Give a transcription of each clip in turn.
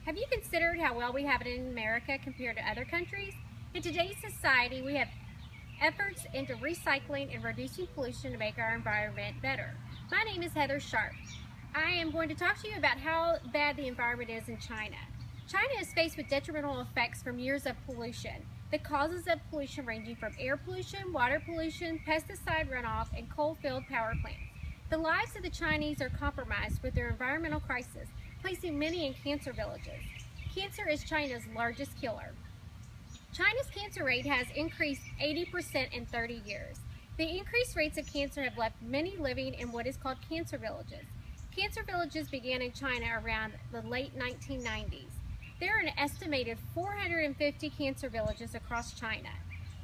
Have you considered how well we have it in America compared to other countries? In today's society, we have efforts into recycling and reducing pollution to make our environment better. My name is Heather Sharp. I am going to talk to you about how bad the environment is in China. China is faced with detrimental effects from years of pollution. The causes of pollution ranging from air pollution, water pollution, pesticide runoff, and coal-fired power plants. The lives of the Chinese are compromised with their environmental crisis, placing many in cancer villages. Cancer is China's largest killer. China's cancer rate has increased 80% in 30 years. The increased rates of cancer have left many living in what is called cancer villages. Cancer villages began in China around the late 1990s. There are an estimated 450 cancer villages across China.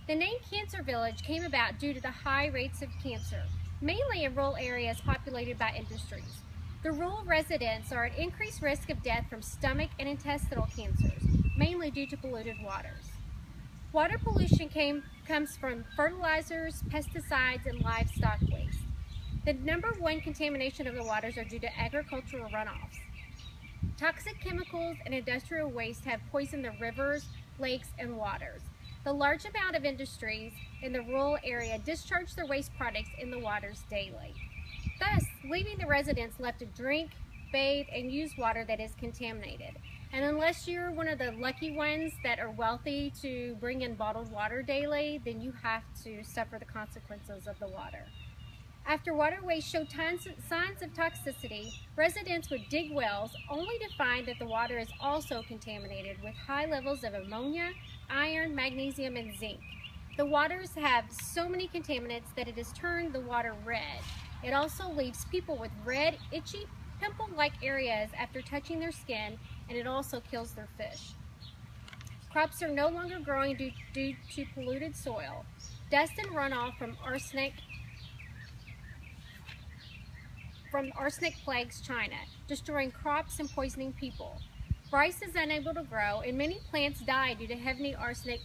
The name Cancer Village came about due to the high rates of cancer, mainly in rural areas populated by industries. The rural residents are at increased risk of death from stomach and intestinal cancers, mainly due to polluted waters. Water pollution comes from fertilizers, pesticides, and livestock waste. The number one contamination of the waters are due to agricultural runoffs. Toxic chemicals and industrial waste have poisoned the rivers, lakes, and waters. The large amount of industries in the rural area discharge their waste products in the waters daily, thus leaving the residents left to drink, bathe, and use water that is contaminated. And unless you're one of the lucky ones that are wealthy to bring in bottled water daily, then you have to suffer the consequences of the water. After waterways show signs of toxicity, residents would dig wells only to find that the water is also contaminated with high levels of ammonia, iron, magnesium, and zinc. The waters have so many contaminants that it has turned the water red. It also leaves people with red, itchy, pimple-like areas after touching their skin, and it also kills their fish. Crops are no longer growing due to polluted soil. Dust and runoff from arsenic plagues China, destroying crops and poisoning people. Rice is unable to grow, and many plants die due to heavy arsenic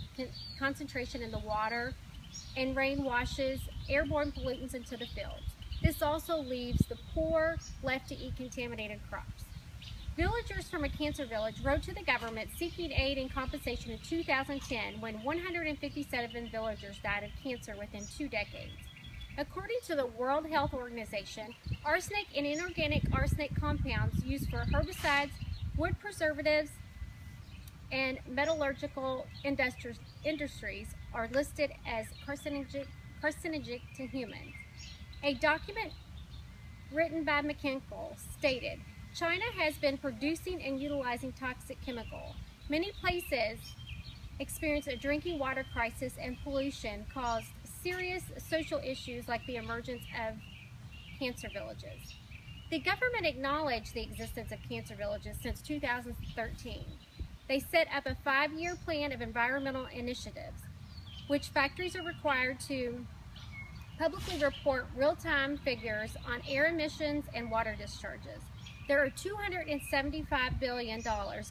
concentration in the water, and rain washes airborne pollutants into the fields. This also leaves the poor left to eat contaminated crops. Villagers from a cancer village wrote to the government seeking aid and compensation in 2010 when 157 villagers died of cancer within 2 decades. According to the World Health Organization, arsenic and inorganic arsenic compounds used for herbicides, wood preservatives, and metallurgical industries are listed as carcinogenic to humans. A document written by McKinsey stated, China has been producing and utilizing toxic chemical. Many places experience a drinking water crisis, and pollution caused serious social issues like the emergence of cancer villages. The government acknowledged the existence of cancer villages since 2013. They set up a 5-year plan of environmental initiatives, which factories are required to publicly report real-time figures on air emissions and water discharges. There are $275 billion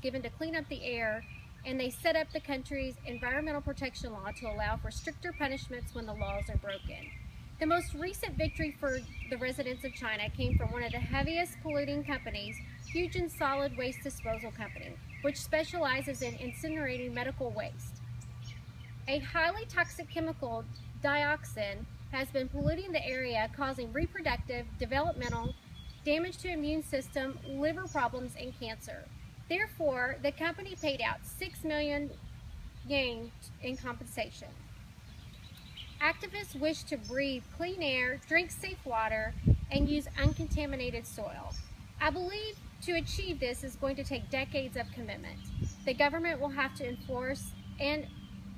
given to clean up the air, and they set up the country's environmental protection law to allow for stricter punishments when the laws are broken. The most recent victory for the residents of China came from one of the heaviest polluting companies, Fujian Solid Waste Disposal Company, which specializes in incinerating medical waste. A highly toxic chemical, dioxin, has been polluting the area, causing reproductive, developmental, damage to immune system, liver problems, and cancer. Therefore, the company paid out 6 million yuan in compensation. Activists wish to breathe clean air, drink safe water, and use uncontaminated soil. I believe to achieve this is going to take decades of commitment. The government will have to enforce and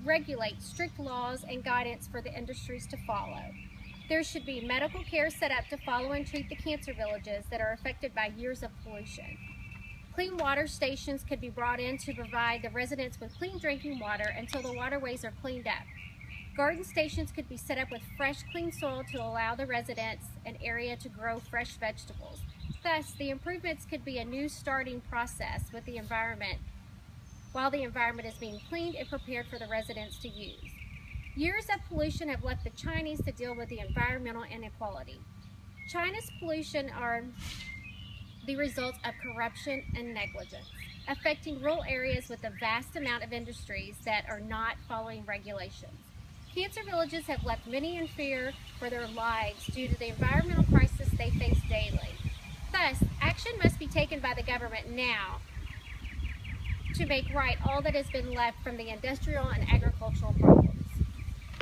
regulate strict laws and guidance for the industries to follow. There should be medical care set up to follow and treat the cancer villages that are affected by years of pollution. Clean water stations could be brought in to provide the residents with clean drinking water until the waterways are cleaned up. Garden stations could be set up with fresh, clean soil to allow the residents an area to grow fresh vegetables. Thus, the improvements could be a new starting process with the environment while the environment is being cleaned and prepared for the residents to use. Years of pollution have left the Chinese to deal with the environmental inequality. China's pollution are the results of corruption and negligence, affecting rural areas with a vast amount of industries that are not following regulations. Cancer villages have left many in fear for their lives due to the environmental crisis they face daily. Thus, action must be taken by the government now to make right all that has been left from the industrial and agricultural problems.